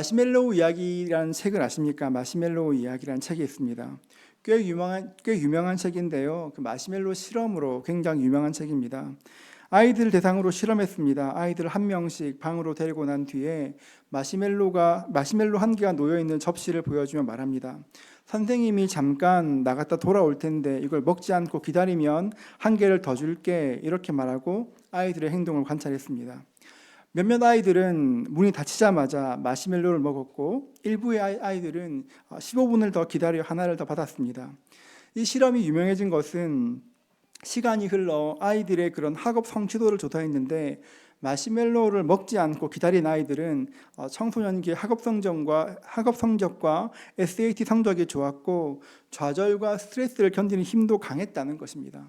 마시멜로우 이야기라는 책을 아십니까? 마시멜로우 이야기라는 책이 있습니다. 꽤 유명한 책인데요. 그 마시멜로 실험으로 굉장히 유명한 책입니다. 아이들을 대상으로 실험했습니다. 아이들 한 명씩 방으로 데리고 난 뒤에 마시멜로 한 개가 놓여 있는 접시를 보여주며 말합니다. 선생님이 잠깐 나갔다 돌아올 텐데 이걸 먹지 않고 기다리면 한 개를 더 줄게, 이렇게 말하고 아이들의 행동을 관찰했습니다. 몇몇 아이들은 문이 닫히자마자 마시멜로를 먹었고, 일부의 아이들은 15분을 더 기다려 하나를 더 받았습니다. 이 실험이 유명해진 것은 시간이 흘러 아이들의 그런 학업 성취도를 조사했는데, 마시멜로를 먹지 않고 기다린 아이들은 청소년기 학업 성적과 SAT 성적이 좋았고, 좌절과 스트레스를 견디는 힘도 강했다는 것입니다.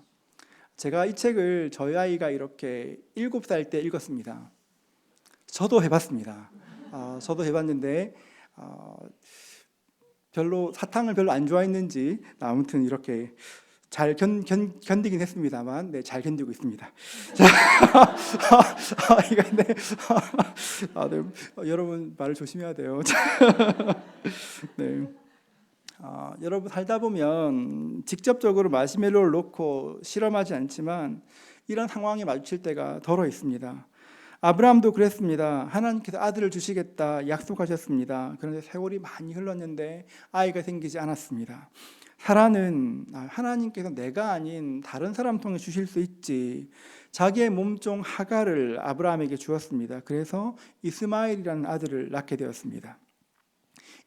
제가 이 책을 저희 아이가 이렇게 7살 때 읽었습니다. 저도 해봤습니다. 저도 해봤는데 사탕을 별로 안 좋아했는지 아무튼 이렇게 잘 견디긴 했습니다만, 네, 잘 견디고 있습니다. 네, 여러분 말을 조심해야 돼요. 네. 여러분 살다 보면 직접적으로 마시멜로를 놓고 실험하지 않지만 이런 상황에 마주칠 때가 더러 있습니다. 아브라함도 그랬습니다. 하나님께서 아들을 주시겠다 약속하셨습니다. 그런데 세월이 많이 흘렀는데 아이가 생기지 않았습니다. 사라는 하나님께서 내가 아닌 다른 사람 통해 주실 수 있지, 자기의 몸종 하갈을 아브라함에게 주었습니다. 그래서 이스마엘이라는 아들을 낳게 되었습니다.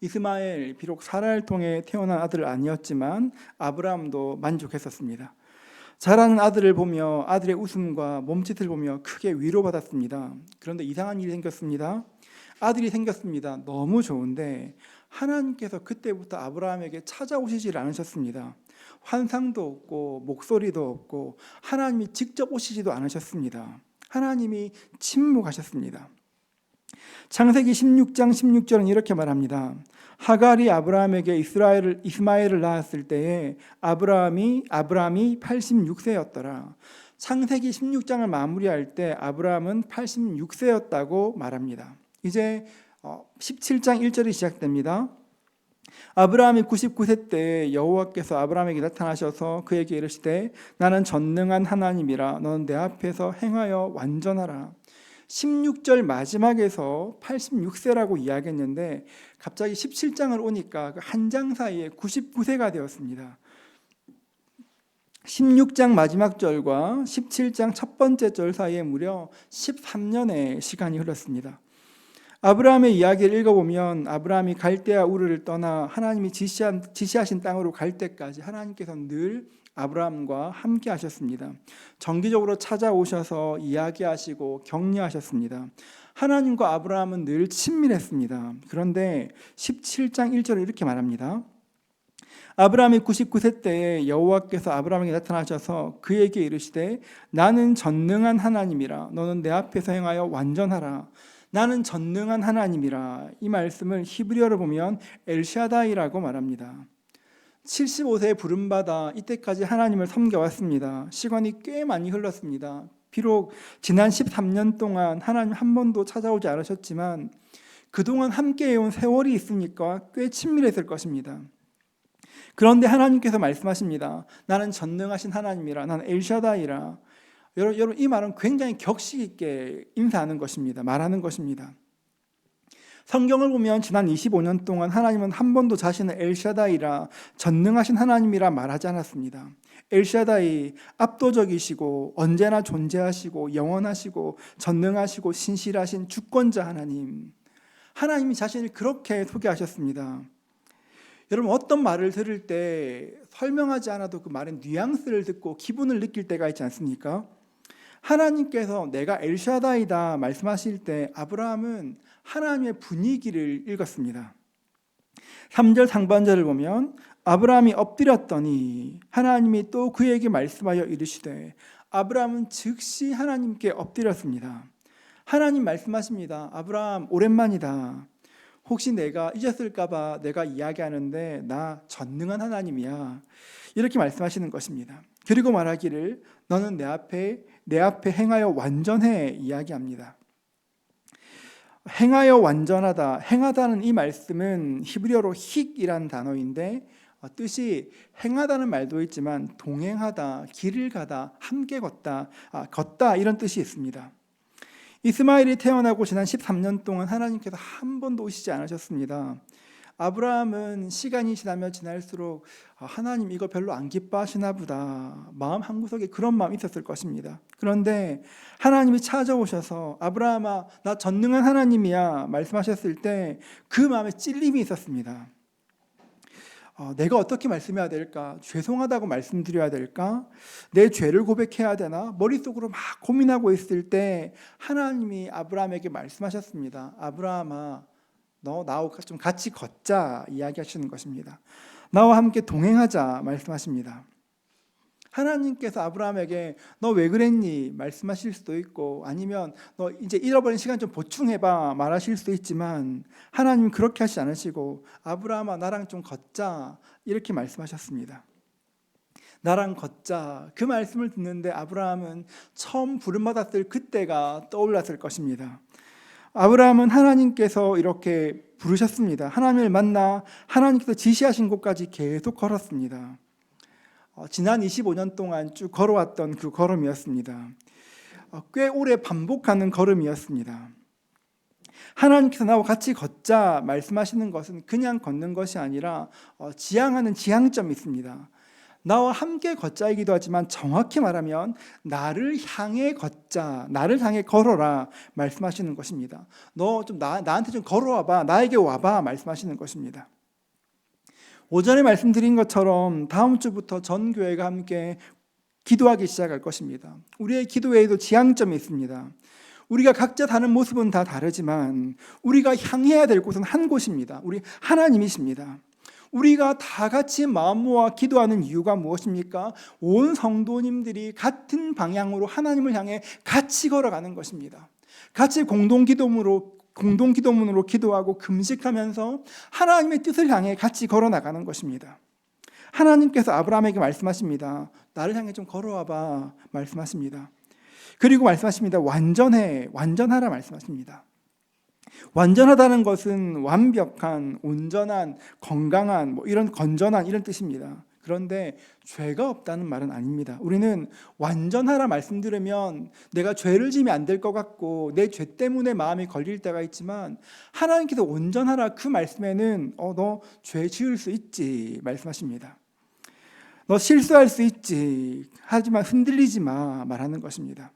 이스마엘, 비록 사라를 통해 태어난 아들은 아니었지만 아브라함도 만족했었습니다. 자라는 아들을 보며 아들의 웃음과 몸짓을 보며 크게 위로받았습니다. 그런데 이상한 일이 생겼습니다. 아들이 생겼습니다. 너무 좋은데 하나님께서 그때부터 아브라함에게 찾아오시질 않으셨습니다. 환상도 없고 목소리도 없고 하나님이 직접 오시지도 않으셨습니다. 하나님이 침묵하셨습니다. 창세기 16장 16절은 이렇게 말합니다. 하갈이 아브라함에게 이스마엘을 낳았을 때에 아브라함이 86세였더라. 창세기 16장을 마무리할 때 아브라함은 86세였다고 말합니다. 이제 17장 1절이 시작됩니다. 아브라함이 99세 때 여호와께서 아브라함에게 나타나셔서 그에게 이르시되 나는 전능한 하나님이라, 너는 내 앞에서 행하여 완전하라. 16절 마지막에서 86세라고 이야기했는데 갑자기 17장을 오니까 그 한 장 사이에 99세가 되었습니다. 16장 마지막 절과 17장 첫 번째 절 사이에 무려 13년의 시간이 흘렀습니다. 아브라함의 이야기를 읽어보면 아브라함이 갈대아 우르를 떠나 하나님이 지시하신 땅으로 갈 때까지 하나님께서 늘 아브라함과 함께 하셨습니다. 정기적으로 찾아오셔서 이야기하시고 격려하셨습니다. 하나님과 아브라함은 늘 친밀했습니다. 그런데 17장 1절에 이렇게 말합니다. 아브라함이 99세 때에 여호와께서 아브라함에게 나타나셔서 그에게 이르시되 나는 전능한 하나님이라, 너는 내 앞에서 행하여 완전하라. 나는 전능한 하나님이라. 이 말씀을 히브리어로 보면 엘샤다이라고 말합니다. 75세에 부름받아 이때까지 하나님을 섬겨왔습니다. 시간이 꽤 많이 흘렀습니다. 비록 지난 13년 동안 하나님 한 번도 찾아오지 않으셨지만 그동안 함께해온 세월이 있으니까 꽤 친밀했을 것입니다. 그런데 하나님께서 말씀하십니다. 나는 전능하신 하나님이라, 나는 엘샤다이라. 여러분, 이 말은 굉장히 격식 있게 인사하는 것입니다. 말하는 것입니다. 성경을 보면 지난 25년 동안 하나님은 한 번도 자신을 엘샤다이라, 전능하신 하나님이라 말하지 않았습니다. 엘샤다이, 압도적이시고 언제나 존재하시고 영원하시고 전능하시고 신실하신 주권자 하나님, 하나님이 자신을 그렇게 소개하셨습니다. 여러분, 어떤 말을 들을 때 설명하지 않아도 그 말의 뉘앙스를 듣고 기분을 느낄 때가 있지 않습니까? 하나님께서 내가 엘샤다이다 말씀하실 때 아브라함은 하나님의 분위기를 읽었습니다. 3절 상반절을 보면 아브라함이 엎드렸더니 하나님이 또 그에게 말씀하여 이르시되, 아브라함은 즉시 하나님께 엎드렸습니다. 하나님 말씀하십니다. 아브라함, 오랜만이다. 혹시 내가 잊었을까 봐 내가 이야기하는데 나 전능한 하나님이야. 이렇게 말씀하시는 것입니다. 그리고 말하기를 너는 내 앞에 행하여 완전해 이야기합니다. 행하여 완전하다, 행하다는 이 말씀은 히브리어로 힉이라는 단어인데 뜻이 행하다는 말도 있지만 동행하다, 길을 가다, 함께 걷다, 걷다 이런 뜻이 있습니다. 이스마엘이 태어나고 지난 13년 동안 하나님께서 한 번도 오시지 않으셨습니다. 아브라함은 시간이 지나면 지날수록 하나님 이거 별로 안 기뻐하시나 보다, 마음 한구석에 그런 마음이 있었을 것입니다. 그런데 하나님이 찾아오셔서 아브라함아 나 전능한 하나님이야 말씀하셨을 때 그 마음에 찔림이 있었습니다. 내가 어떻게 말씀해야 될까? 죄송하다고 말씀드려야 될까? 내 죄를 고백해야 되나? 머릿속으로 막 고민하고 있을 때 하나님이 아브라함에게 말씀하셨습니다. 아브라함아 너 나하고 좀 같이 걷자 이야기하시는 것입니다. 나와 함께 동행하자 말씀하십니다. 하나님께서 아브라함에게 너 왜 그랬니 말씀하실 수도 있고, 아니면 너 이제 잃어버린 시간 좀 보충해봐 말하실 수도 있지만 하나님 그렇게 하시지 않으시고 아브라함아 나랑 좀 걷자 이렇게 말씀하셨습니다. 나랑 걷자, 그 말씀을 듣는데 아브라함은 처음 부름받았을 그때가 떠올랐을 것입니다. 아브라함은 하나님께서 이렇게 부르셨습니다. 하나님을 만나 하나님께서 지시하신 곳까지 계속 걸었습니다. 지난 25년 동안 쭉 걸어왔던 그 걸음이었습니다. 꽤 오래 반복하는 걸음이었습니다. 하나님께서 나와 같이 걷자 말씀하시는 것은 그냥 걷는 것이 아니라 지향하는 지향점이 있습니다. 나와 함께 걷자이기도 하지만 정확히 말하면 나를 향해 걷자, 나를 향해 걸어라 말씀하시는 것입니다. 너 좀 나한테 좀 걸어와봐, 나에게 와봐 말씀하시는 것입니다. 오전에 말씀드린 것처럼 다음 주부터 전 교회가 함께 기도하기 시작할 것입니다. 우리의 기도에도 지향점이 있습니다. 우리가 각자 사는 모습은 다 다르지만 우리가 향해야 될 곳은 한 곳입니다. 우리 하나님이십니다. 우리가 다 같이 마음 모아 기도하는 이유가 무엇입니까? 온 성도님들이 같은 방향으로 하나님을 향해 같이 걸어가는 것입니다. 같이 공동기도문으로 기도하고 금식하면서 하나님의 뜻을 향해 같이 걸어나가는 것입니다. 하나님께서 아브라함에게 말씀하십니다. 나를 향해 좀 걸어와봐 말씀하십니다. 그리고 말씀하십니다. 완전하라 말씀하십니다. 완전하다는 것은 완벽한, 온전한, 건강한, 이런 건전한 이런 뜻입니다. 그런데 죄가 없다는 말은 아닙니다. 우리는 완전하라 말씀 들으면 내가 죄를 지면 안 될 것 같고 내 죄 때문에 마음이 걸릴 때가 있지만 하나님께서 온전하라 그 말씀에는 너 죄 지을 수 있지 말씀하십니다. 너 실수할 수 있지, 하지만 흔들리지 마 말하는 것입니다.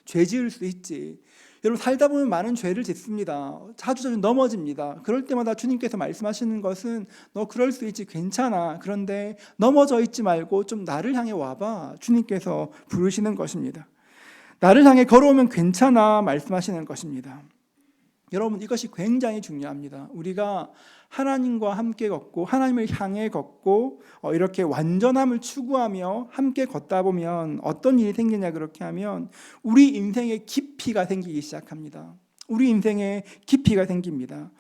죄 지을 수 있지. 여러분 살다 보면 많은 죄를 짓습니다. 자주 넘어집니다. 그럴 때마다 주님께서 말씀하시는 것은 너 그럴 수 있지, 괜찮아. 그런데 넘어져 있지 말고 좀 나를 향해 와봐. 주님께서 부르시는 것입니다. 나를 향해 걸어오면 괜찮아 말씀하시는 것입니다. 여러분 이것이 굉장히 중요합니다. 우리가 하나님과 함께 걷고 하나님을 향해 걷고 이렇게 완전함을 추구하며 함께 걷다 보면 어떤 일이 생기냐, 그렇게 하면 우리 인생에 깊이가 생기기 시작합니다. 우리 인생에 깊이가 생깁니다.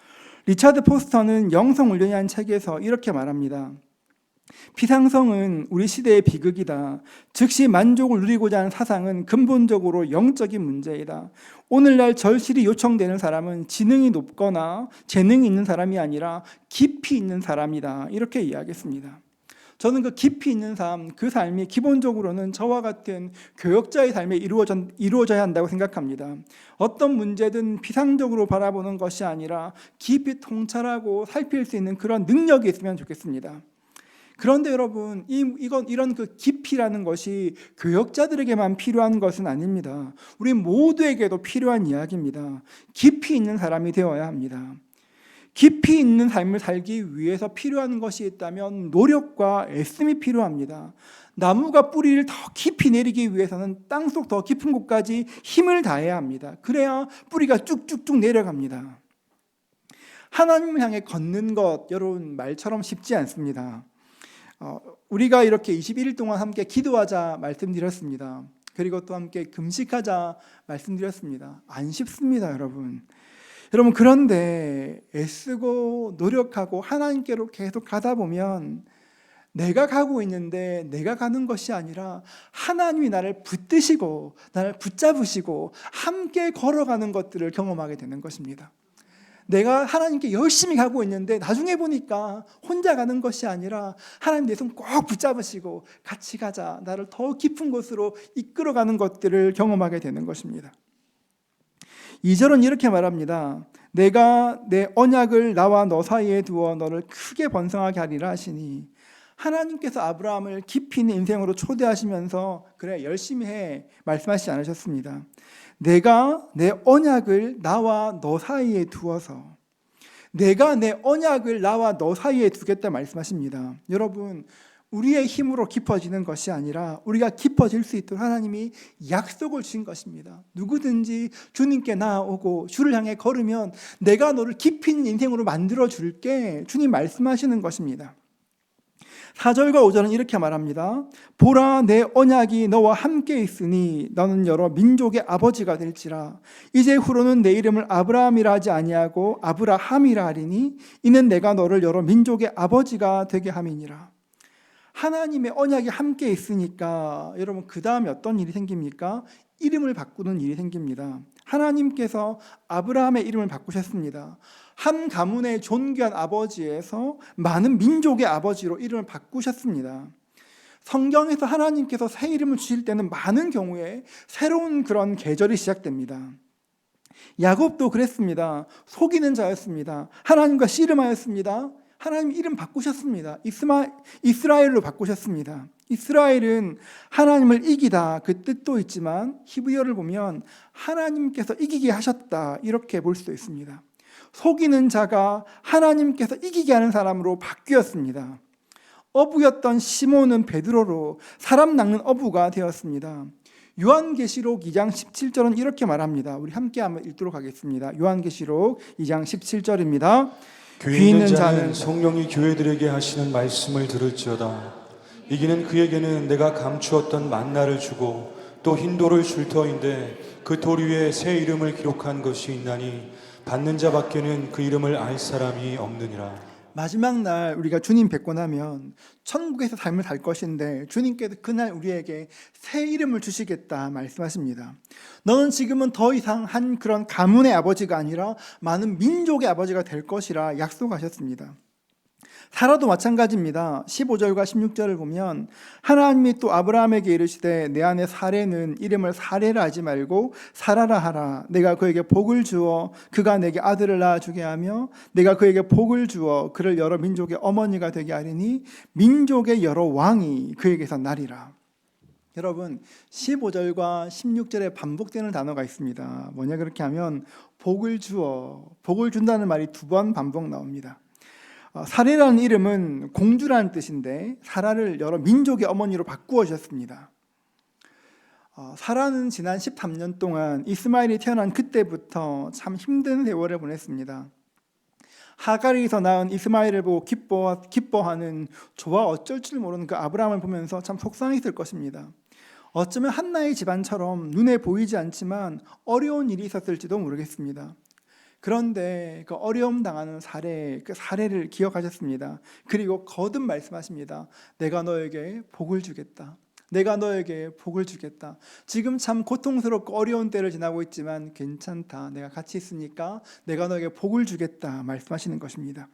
리차드 포스터는 영성훈련이라는 책에서 이렇게 말합니다. 피상성은 우리 시대의 비극이다. 즉시 만족을 누리고자 하는 사상은 근본적으로 영적인 문제이다. 오늘날 절실히 요청되는 사람은 지능이 높거나 재능이 있는 사람이 아니라 깊이 있는 사람이다. 이렇게 이야기했습니다. 저는 그 깊이 있는 삶, 그 삶이 기본적으로는 저와 같은 교역자의 삶에 이루어져야 한다고 생각합니다. 어떤 문제든 피상적으로 바라보는 것이 아니라 깊이 통찰하고 살필 수 있는 그런 능력이 있으면 좋겠습니다. 그런데 여러분 이런 그 깊이라는 것이 교역자들에게만 필요한 것은 아닙니다. 우리 모두에게도 필요한 이야기입니다. 깊이 있는 사람이 되어야 합니다. 깊이 있는 삶을 살기 위해서 필요한 것이 있다면 노력과 애씀이 필요합니다. 나무가 뿌리를 더 깊이 내리기 위해서는 땅속 더 깊은 곳까지 힘을 다해야 합니다. 그래야 뿌리가 쭉쭉쭉 내려갑니다. 하나님을 향해 걷는 것, 여러분 말처럼 쉽지 않습니다. 우리가 이렇게 21일 동안 함께 기도하자 말씀드렸습니다. 그리고 또 함께 금식하자 말씀드렸습니다. 안 쉽습니다, 여러분. 그런데 애쓰고 노력하고 하나님께로 계속 가다 보면 내가 가고 있는데 내가 가는 것이 아니라 하나님이 나를 붙드시고 나를 붙잡으시고 함께 걸어가는 것들을 경험하게 되는 것입니다. 내가 하나님께 열심히 가고 있는데 나중에 보니까 혼자 가는 것이 아니라 하나님 내 손 꼭 붙잡으시고 같이 가자, 나를 더 깊은 곳으로 이끌어가는 것들을 경험하게 되는 것입니다. 2절은 이렇게 말합니다. 내가 내 언약을 나와 너 사이에 두어 너를 크게 번성하게 하리라 하시니, 하나님께서 아브라함을 깊이 있는 인생으로 초대하시면서 그래 열심히 해 말씀하시지 않으셨습니다. 내가 내 언약을 나와 너 사이에 두어서, 내가 내 언약을 나와 너 사이에 두겠다 말씀하십니다. 여러분, 우리의 힘으로 깊어지는 것이 아니라 우리가 깊어질 수 있도록 하나님이 약속을 주신 것입니다. 누구든지 주님께 나아오고 주를 향해 걸으면 내가 너를 깊이 있는 인생으로 만들어 줄게, 주님 말씀하시는 것입니다. 4절과 5절은 이렇게 말합니다. 보라, 내 언약이 너와 함께 있으니 너는 여러 민족의 아버지가 될지라. 이제 후로는 내 이름을 아브라함이라 하지 아니하고 아브라함이라 하리니 이는 내가 너를 여러 민족의 아버지가 되게 함이니라. 하나님의 언약이 함께 있으니까 여러분 그 다음에 어떤 일이 생깁니까? 이름을 바꾸는 일이 생깁니다. 하나님께서 아브라함의 이름을 바꾸셨습니다. 한 가문의 존귀한 아버지에서 많은 민족의 아버지로 이름을 바꾸셨습니다. 성경에서 하나님께서 새 이름을 주실 때는 많은 경우에 새로운 그런 계절이 시작됩니다. 야곱도 그랬습니다. 속이는 자였습니다. 하나님과 씨름하였습니다. 하나님 이름 바꾸셨습니다. 이스라엘로 바꾸셨습니다. 이스라엘은 하나님을 이기다 그 뜻도 있지만 히브리어를 보면 하나님께서 이기게 하셨다 이렇게 볼 수도 있습니다. 속이는 자가 하나님께서 이기게 하는 사람으로 바뀌었습니다. 어부였던 시몬은 베드로로 사람 낚는 어부가 되었습니다. 요한계시록 2장 17절은 이렇게 말합니다. 우리 함께 한번 읽도록 하겠습니다. 요한계시록 2장 17절입니다. 귀 있는 자는 성령이 교회들에게 하시는 말씀을 들을지어다. 이기는 그에게는 내가 감추었던 만나를 주고 또 흰 돌을 줄 터인데 그 돌 위에 새 이름을 기록한 것이 있나니 받는 자밖에는 그 이름을 알 사람이 없느니라. 마지막 날 우리가 주님 뵙고 나면 천국에서 삶을 살 것인데 주님께서 그날 우리에게 새 이름을 주시겠다 말씀하십니다. 너는 지금은 더 이상 한 그런 가문의 아버지가 아니라 많은 민족의 아버지가 될 것이라 약속하셨습니다. 사라도 마찬가지입니다. 15절과 16절을 보면 하나님이 또 아브라함에게 이르시되 내 아내 사레는 이름을 사레라 하지 말고 사라라 하라. 내가 그에게 복을 주어 그가 내게 아들을 낳아주게 하며 내가 그에게 복을 주어 그를 여러 민족의 어머니가 되게 하리니 민족의 여러 왕이 그에게서 나리라. 여러분 15절과 16절에 반복되는 단어가 있습니다. 뭐냐 그렇게 하면 복을 주어, 복을 준다는 말이 2번 반복 나옵니다. 사레라는 이름은 공주라는 뜻인데 사라를 여러 민족의 어머니로 바꾸어 주셨습니다. 사라는 지난 13년 동안 이스마엘이 태어난 그때부터 참 힘든 세월을 보냈습니다. 하갈에서 낳은 이스마엘을 보고 기뻐하는 저와 어쩔 줄 모르는 그 아브라함을 보면서 참 속상했을 것입니다. 어쩌면 한나의 집안처럼 눈에 보이지 않지만 어려운 일이 있었을지도 모르겠습니다. 그런데 그 어려움 당하는 사례, 그 사례를 기억하셨습니다. 그리고 거듭 말씀하십니다. 내가 너에게 복을 주겠다. 내가 너에게 복을 주겠다. 지금 참 고통스럽고 어려운 때를 지나고 있지만 괜찮다. 내가 같이 있으니까 내가 너에게 복을 주겠다 말씀하시는 것입니다.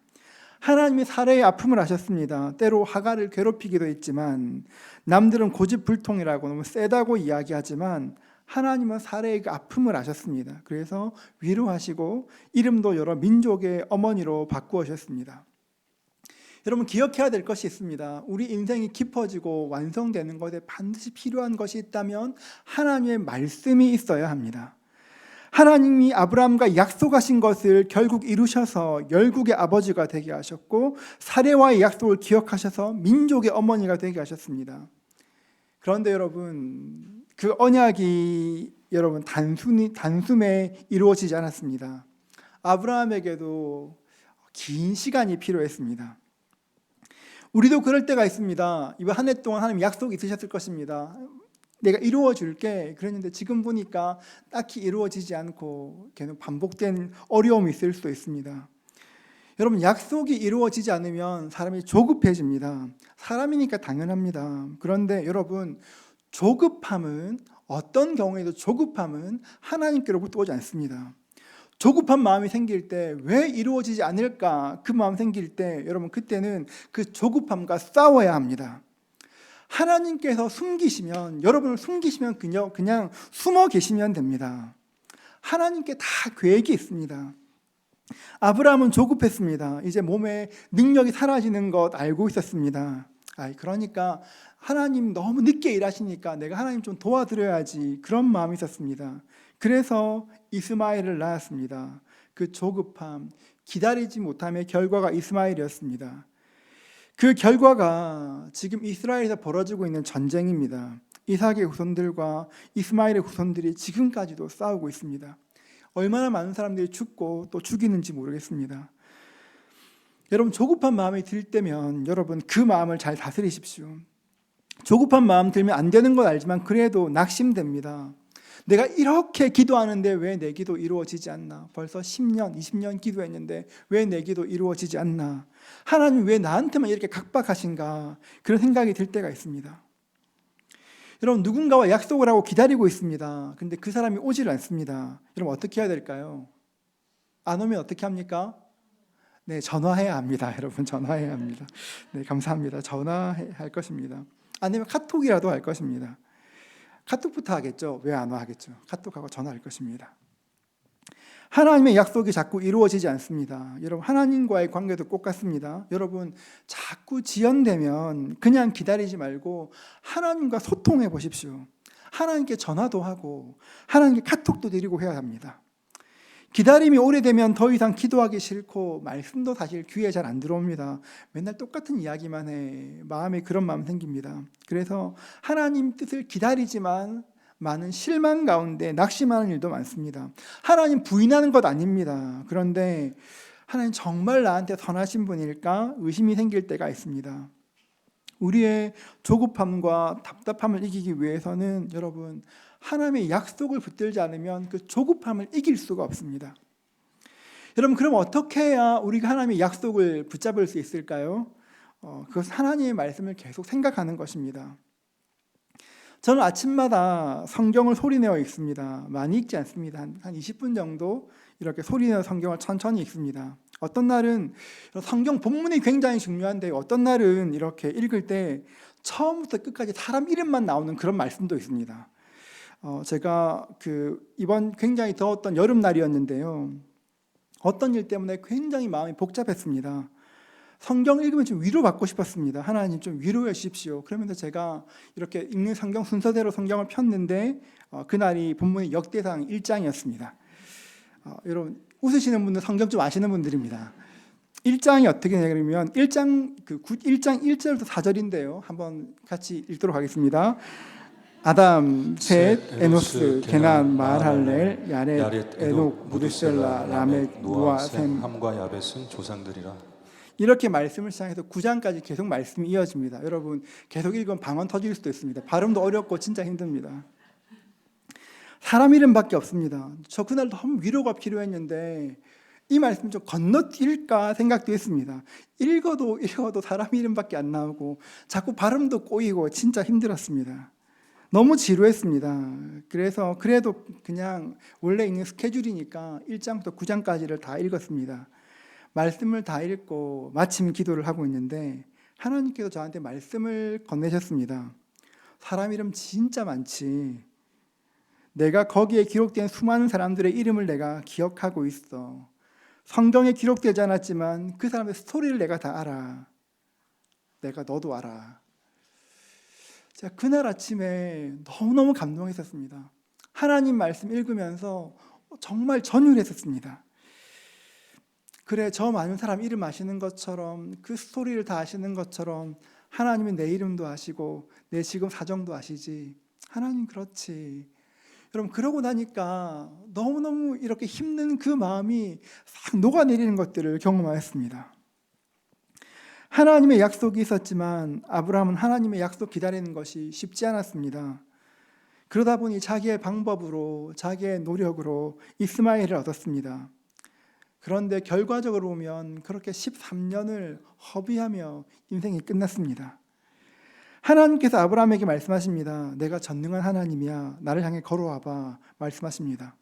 하나님이 사례의 아픔을 아셨습니다. 때로 하갈을 괴롭히기도 했지만 남들은 고집불통이라고 너무 세다고 이야기하지만 하나님은 사례의 그 아픔을 아셨습니다. 그래서 위로하시고 이름도 여러 민족의 어머니로 바꾸셨습니다. 여러분 기억해야 될 것이 있습니다. 우리 인생이 깊어지고 완성되는 것에 반드시 필요한 것이 있다면 하나님의 말씀이 있어야 합니다. 하나님이 아브라함과 약속하신 것을 결국 이루셔서 열국의 아버지가 되게 하셨고 사례와의 약속을 기억하셔서 민족의 어머니가 되게 하셨습니다. 그런데 여러분 그 언약이 여러분 단숨에 이루어지지 않았습니다. 아브라함에게도 긴 시간이 필요했습니다. 우리도 그럴 때가 있습니다. 이번 한 해 동안 하나님 약속이 있으셨을 것입니다. 내가 이루어 줄게 그랬는데 지금 보니까 딱히 이루어지지 않고 계속 반복된 어려움이 있을 수도 있습니다. 여러분, 약속이 이루어지지 않으면 사람이 조급해집니다. 사람이니까 당연합니다. 그런데 여러분, 조급함은 어떤 경우에도 조급함은 하나님께로부터 오지 않습니다. 조급한 마음이 생길 때 왜 이루어지지 않을까? 그 마음 생길 때 여러분, 그때는 그 조급함과 싸워야 합니다. 하나님께서 숨기시면, 여러분을 숨기시면 그냥 숨어 계시면 됩니다. 하나님께 다 계획이 있습니다. 아브라함은 조급했습니다. 이제 몸에 능력이 사라지는 것 알고 있었습니다. 그러니까 하나님 너무 늦게 일하시니까 내가 하나님 좀 도와드려야지, 그런 마음이 있었습니다. 그래서 이스마엘을 낳았습니다. 그 조급함, 기다리지 못함의 결과가 이스마엘이었습니다. 그 결과가 지금 이스라엘에서 벌어지고 있는 전쟁입니다. 이삭의 후손들과 이스마엘의 후손들이 지금까지도 싸우고 있습니다. 얼마나 많은 사람들이 죽고 또 죽이는지 모르겠습니다. 여러분, 조급한 마음이 들 때면 여러분 그 마음을 잘 다스리십시오. 조급한 마음 들면 안 되는 건 알지만 그래도 낙심됩니다. 내가 이렇게 기도하는데 왜 내 기도 이루어지지 않나? 벌써 10년, 20년 기도했는데 왜 내 기도 이루어지지 않나? 하나님 왜 나한테만 이렇게 각박하신가? 그런 생각이 들 때가 있습니다. 여러분, 누군가와 약속을 하고 기다리고 있습니다. 근데 그 사람이 오질 않습니다. 여러분, 어떻게 해야 될까요? 안 오면 어떻게 합니까? 네, 전화해야 합니다. 여러분, 전화해야 합니다. 네, 감사합니다. 전화할 것입니다. 아니면 카톡이라도 할 것입니다. 카톡부터 하겠죠. 왜 안 와 하겠죠. 카톡하고 전화할 것입니다. 하나님의 약속이 자꾸 이루어지지 않습니다. 여러분, 하나님과의 관계도 똑같습니다. 여러분, 자꾸 지연되면 그냥 기다리지 말고 하나님과 소통해 보십시오. 하나님께 전화도 하고 하나님께 카톡도 드리고 해야 합니다. 기다림이 오래되면 더 이상 기도하기 싫고 말씀도 사실 귀에 잘 안 들어옵니다. 맨날 똑같은 이야기만 해. 마음에 그런 마음 생깁니다. 그래서 하나님 뜻을 기다리지만 많은 실망 가운데 낙심하는 일도 많습니다. 하나님 부인하는 것 아닙니다. 그런데 하나님 정말 나한테 선하신 분일까? 의심이 생길 때가 있습니다. 우리의 조급함과 답답함을 이기기 위해서는 여러분, 하나님의 약속을 붙들지 않으면 그 조급함을 이길 수가 없습니다. 여러분, 그럼 어떻게 해야 우리가 하나님의 약속을 붙잡을 수 있을까요? 그것은 하나님의 말씀을 계속 생각하는 것입니다. 저는 아침마다 성경을 소리내어 읽습니다. 많이 읽지 않습니다. 한 20분 정도 이렇게 소리내어 성경을 천천히 읽습니다. 어떤 날은 성경 본문이 굉장히 중요한데 어떤 날은 이렇게 읽을 때 처음부터 끝까지 사람 이름만 나오는 그런 말씀도 있습니다. 제가 이번 굉장히 더웠던 여름날이었는데요. 어떤 일 때문에 굉장히 마음이 복잡했습니다. 성경 읽으면 좀 위로받고 싶었습니다. 하나님 좀 위로해 주십시오. 그러면서 제가 이렇게 읽는 성경 순서대로 성경을 폈는데 그날이 본문의 역대상 1장이었습니다. 여러분, 웃으시는 분들 성경 좀 아시는 분들입니다. 1장이 어떻게 되냐면 1장 1절부터 4절인데요. 한번 같이 읽도록 하겠습니다. 아담, 셋, 에노스, 게난, 마할렐, 야렛, 에녹, 무드셀라, 라멕, 노아, 셈, 함과 야벳은 조상들이라. 이렇게 말씀을 시작해서 9장까지 계속 말씀이 이어집니다. 여러분, 계속 읽으면 방언 터질 수도 있습니다. 발음도 어렵고 진짜 힘듭니다. 사람 이름밖에 없습니다. 저 그날 너무 위로가 필요했는데 이 말씀 좀 건너뛸까 생각도 했습니다. 읽어도 사람 이름밖에 안 나오고 자꾸 발음도 꼬이고 진짜 힘들었습니다. 너무 지루했습니다. 그래서 그래도 그냥 원래 있는 스케줄이니까 1장부터 9장까지를 다 읽었습니다. 말씀을 다 읽고 마침 기도를 하고 있는데 하나님께서 저한테 말씀을 건네셨습니다. 사람 이름 진짜 많지. 내가 거기에 기록된 수많은 사람들의 이름을 내가 기억하고 있어. 성경에 기록되지 않았지만 그 사람의 스토리를 내가 다 알아. 내가 너도 알아. 제가 그날 아침에 너무너무 감동했었습니다. 하나님 말씀 읽으면서 정말 전율했었습니다. 그래, 저 많은 사람 이름 아시는 것처럼 그 스토리를 다 아시는 것처럼 하나님은 내 이름도 아시고 내 지금 사정도 아시지. 하나님 그렇지. 여러분, 그러고 나니까 너무너무 이렇게 힘든 그 마음이 싹 녹아내리는 것들을 경험하였습니다. 하나님의 약속이 있었지만 아브라함은 하나님의 약속 기다리는 것이 쉽지 않았습니다. 그러다 보니 자기의 방법으로, 자기의 노력으로 이스마엘을 얻었습니다. 그런데 결과적으로 보면 그렇게 13년을 허비하며 인생이 끝났습니다. 하나님께서 아브라함에게 말씀하십니다. 내가 전능한 하나님이야. 나를 향해 걸어와봐. 말씀하십니다.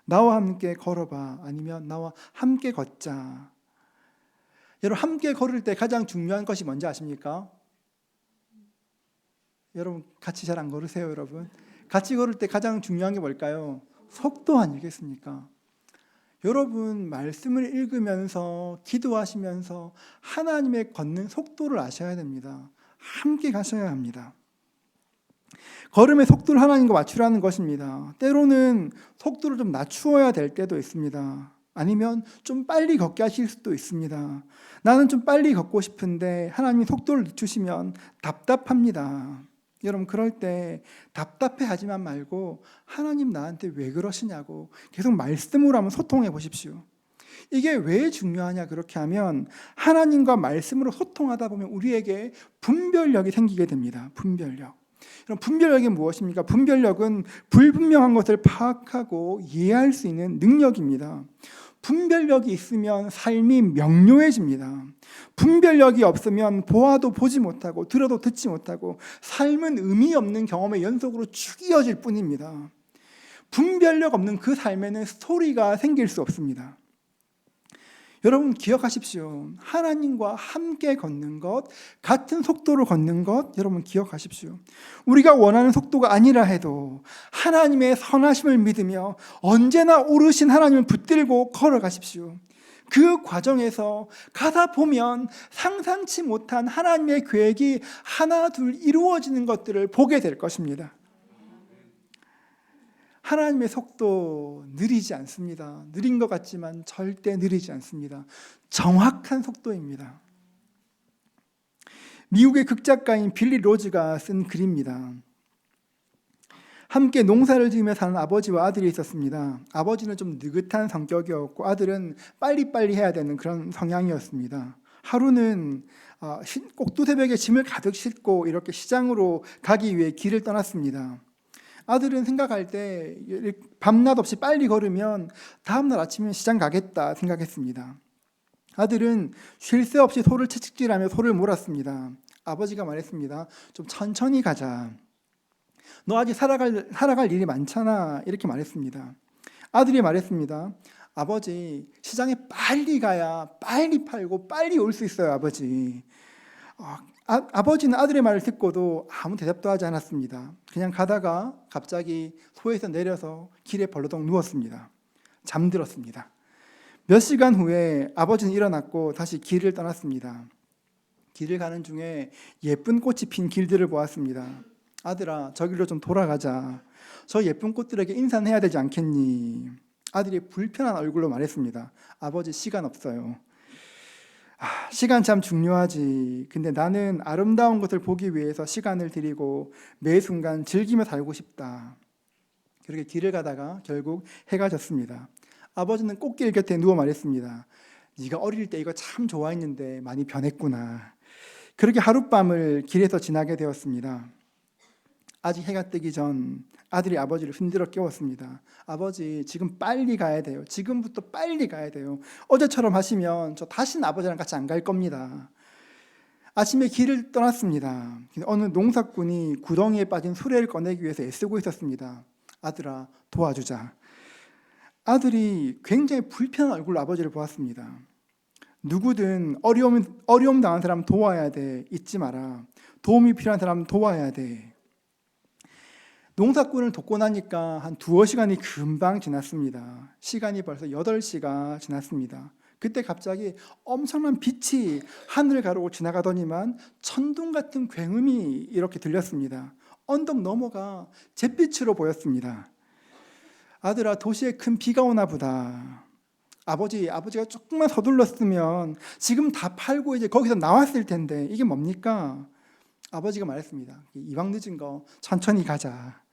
나와 함께 걸어봐. 아니면 나와 함께 걷자. 여러분, 함께 걸을 때 가장 중요한 것이 뭔지 아십니까? 여러분, 같이 잘 안 걸으세요, 여러분? 같이 걸을 때 가장 중요한 게 뭘까요? 속도 아니겠습니까? 여러분, 말씀을 읽으면서 기도하시면서 하나님의 걷는 속도를 아셔야 됩니다. 함께 가셔야 합니다. 걸음의 속도를 하나님과 맞추라는 것입니다. 때로는 속도를 좀 낮추어야 될 때도 있습니다. 아니면 좀 빨리 걷게 하실 수도 있습니다. 나는 좀 빨리 걷고 싶은데 하나님이 속도를 늦추시면 답답합니다. 여러분, 그럴 때 답답해하지만 말고 하나님 나한테 왜 그러시냐고 계속 말씀으로 한번 소통해 보십시오. 이게 왜 중요하냐? 그렇게 하면 하나님과 말씀으로 소통하다 보면 우리에게 분별력이 생기게 됩니다. 분별력. 그럼 분별력이 무엇입니까? 분별력은 불분명한 것을 파악하고 이해할 수 있는 능력입니다. 분별력이 있으면 삶이 명료해집니다. 분별력이 없으면 보아도 보지 못하고 들어도 듣지 못하고 삶은 의미 없는 경험의 연속으로 쭉 이어질 뿐입니다. 분별력 없는 그 삶에는 스토리가 생길 수 없습니다. 여러분, 기억하십시오. 하나님과 함께 걷는 것, 같은 속도로 걷는 것, 여러분 기억하십시오. 우리가 원하는 속도가 아니라 해도 하나님의 선하심을 믿으며 언제나 오르신 하나님을 붙들고 걸어가십시오. 그 과정에서 가다 보면 상상치 못한 하나님의 계획이 하나 둘 이루어지는 것들을 보게 될 것입니다. 하나님의 속도 느리지 않습니다. 느린 것 같지만 절대 느리지 않습니다. 정확한 속도입니다. 미국의 극작가인 빌리 로즈가 쓴 글입니다. 함께 농사를 지으며 사는 아버지와 아들이 있었습니다. 아버지는 좀 느긋한 성격이었고 아들은 빨리빨리 해야 되는 그런 성향이었습니다. 하루는 꼭두새벽에 짐을 가득 싣고 이렇게 시장으로 가기 위해 길을 떠났습니다. 아들은 생각할 때 밤낮 없이 빨리 걸으면 다음날 아침에 시장 가겠다 생각했습니다. 아들은 쉴 새 없이 소를 채찍질하며 소를 몰았습니다. 아버지가 말했습니다. 좀 천천히 가자. 너 아직 살아갈 일이 많잖아. 이렇게 말했습니다. 아들이 말했습니다. 아버지, 시장에 빨리 가야 빨리 팔고 빨리 올 수 있어요, 아버지. 아버지는 아들의 말을 듣고도 아무 대답도 하지 않았습니다. 그냥 가다가 갑자기 소에서 내려서 길에 벌러덩 누웠습니다. 잠들었습니다. 몇 시간 후에 아버지는 일어났고 다시 길을 떠났습니다. 길을 가는 중에 예쁜 꽃이 핀 길들을 보았습니다. 아들아, 저 길로 좀 돌아가자. 저 예쁜 꽃들에게 인사는 해야 되지 않겠니? 아들이 불편한 얼굴로 말했습니다. 아버지, 시간 없어요. 시간 참 중요하지. 근데 나는 아름다운 것을 보기 위해서 시간을 들이고 매 순간 즐기며 살고 싶다. 그렇게 길을 가다가 결국 해가 졌습니다. 아버지는 꽃길 곁에 누워 말했습니다. 네가 어릴 때 이거 참 좋아했는데 많이 변했구나. 그렇게 하룻밤을 길에서 지나게 되었습니다. 아직 해가 뜨기 전 아들이 아버지를 흔들어 깨웠습니다. 아버지, 지금 빨리 가야 돼요. 지금부터 빨리 가야 돼요. 어제처럼 하시면 저 다시는 아버지랑 같이 안 갈 겁니다. 아침에 길을 떠났습니다. 어느 농사꾼이 구덩이에 빠진 수레를 꺼내기 위해서 애쓰고 있었습니다. 아들아, 도와주자. 아들이 굉장히 불편한 얼굴로 아버지를 보았습니다. 누구든 어려움 당한 사람 도와야 돼. 잊지 마라. 도움이 필요한 사람 도와야 돼. 농사꾼을 돕고 나니까 한 2-5시간이 금방 지났습니다. 시간이 벌써 8시가 지났습니다. 그때 갑자기 엄청난 빛이 하늘을 가르고 지나가더니만 천둥 같은 굉음이 이렇게 들렸습니다. 언덕 너머가 잿빛으로 보였습니다. 아들아, 도시에 큰 비가 오나 보다. 아버지가 조금만 서둘렀으면 지금 다 팔고 이제 거기서 나왔을 텐데 이게 뭡니까? 아버지가 말했습니다. 이왕 늦은 거 천천히 가자.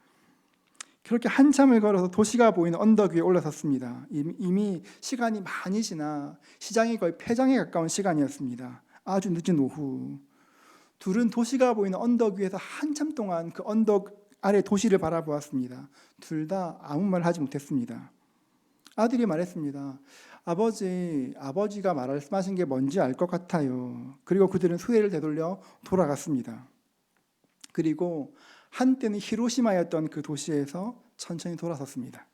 그렇게 한참을 걸어서 도시가 보이는 언덕 위에 올라섰습니다. 이미 시간이 많이 지나 시장이 거의 폐장에 가까운 시간이었습니다. 아주 늦은 오후. 둘은 도시가 보이는 언덕 위에서 한참 동안 그 언덕 아래 도시를 바라보았습니다. 둘 다 아무 말 하지 못했습니다. 아들이 말했습니다. 아버지가 말씀하신 게 뭔지 알 것 같아요. 그리고 그들은 수레를 되돌려 돌아갔습니다. 그리고 한때는 히로시마였던 그 도시에서 천천히 돌아섰습니다.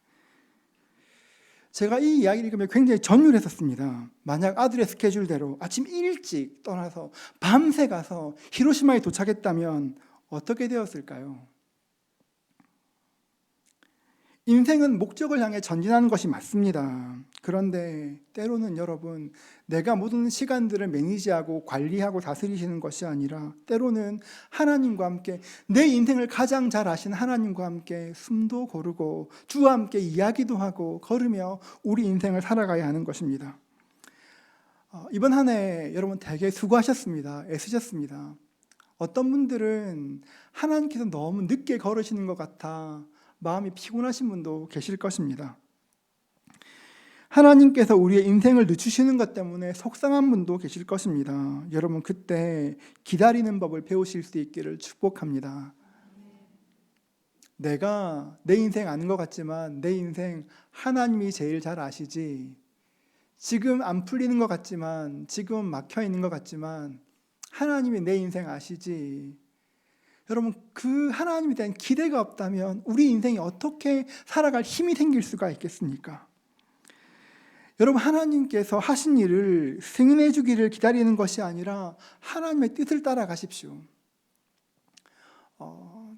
제가 이 이야기를 읽으면 굉장히 전율했었습니다. 만약 아들의 스케줄대로 아침 일찍 떠나서 밤새 가서 히로시마에 도착했다면 어떻게 되었을까요? 인생은 목적을 향해 전진하는 것이 맞습니다. 그런데 때로는 여러분, 내가 모든 시간들을 매니지하고 관리하고 다스리시는 것이 아니라 때로는 하나님과 함께, 내 인생을 가장 잘 아시는 하나님과 함께 숨도 고르고 주와 함께 이야기도 하고 걸으며 우리 인생을 살아가야 하는 것입니다. 이번 한 해 여러분 되게 수고하셨습니다. 애쓰셨습니다. 어떤 분들은 하나님께서 너무 늦게 걸으시는 것 같아 마음이 피곤하신 분도 계실 것입니다. 하나님께서 우리의 인생을 늦추시는 것 때문에 속상한 분도 계실 것입니다. 여러분, 그때 기다리는 법을 배우실 수 있기를 축복합니다. 내가 내 인생 아는 것 같지만 내 인생 하나님이 제일 잘 아시지. 지금 안 풀리는 것 같지만, 지금 막혀 있는 것 같지만 하나님이 내 인생 아시지. 여러분, 그 하나님에 대한 기대가 없다면 우리 인생이 어떻게 살아갈 힘이 생길 수가 있겠습니까? 여러분, 하나님께서 하신 일을 승인해 주기를 기다리는 것이 아니라 하나님의 뜻을 따라가십시오.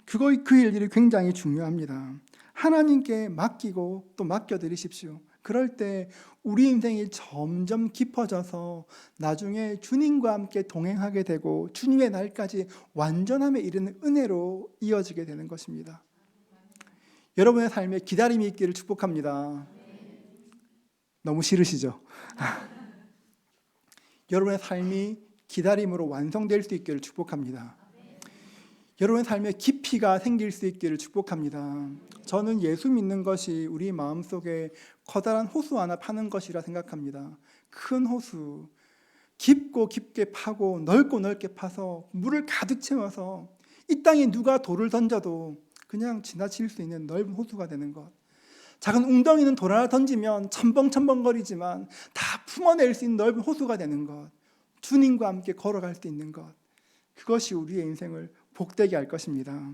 그 일이 굉장히 중요합니다. 하나님께 맡기고 또 맡겨드리십시오. 그럴 때 우리 인생이 점점 깊어져서 나중에 주님과 함께 동행하게 되고 주님의 날까지 완전함에 이르는 은혜로 이어지게 되는 것입니다. 여러분의 삶에 기다림이 있기를 축복합니다. 너무 싫으시죠? 여러분의 삶이 기다림으로 완성될 수 있기를 축복합니다. 여러분의 삶에 깊이가 생길 수 있기를 축복합니다. 저는 예수 믿는 것이 우리 마음속에 커다란 호수 하나 파는 것이라 생각합니다. 큰 호수, 깊고 깊게 파고 넓고 넓게 파서 물을 가득 채워서 이 땅에 누가 돌을 던져도 그냥 지나칠 수 있는 넓은 호수가 되는 것. 작은 웅덩이는 돌 하나 던지면 첨벙첨벙거리지만 다 품어낼 수 있는 넓은 호수가 되는 것. 주님과 함께 걸어갈 수 있는 것. 그것이 우리의 인생을 복되게 할 것입니다.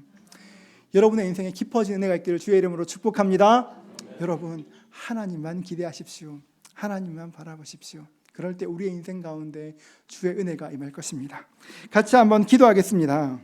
여러분의 인생에 깊어지는 은혜가 있기를 주의 이름으로 축복합니다. 여러분, 하나님만 기대하십시오. 하나님만 바라보십시오. 그럴 때 우리의 인생 가운데 주의 은혜가 임할 것입니다. 같이 한번 기도하겠습니다.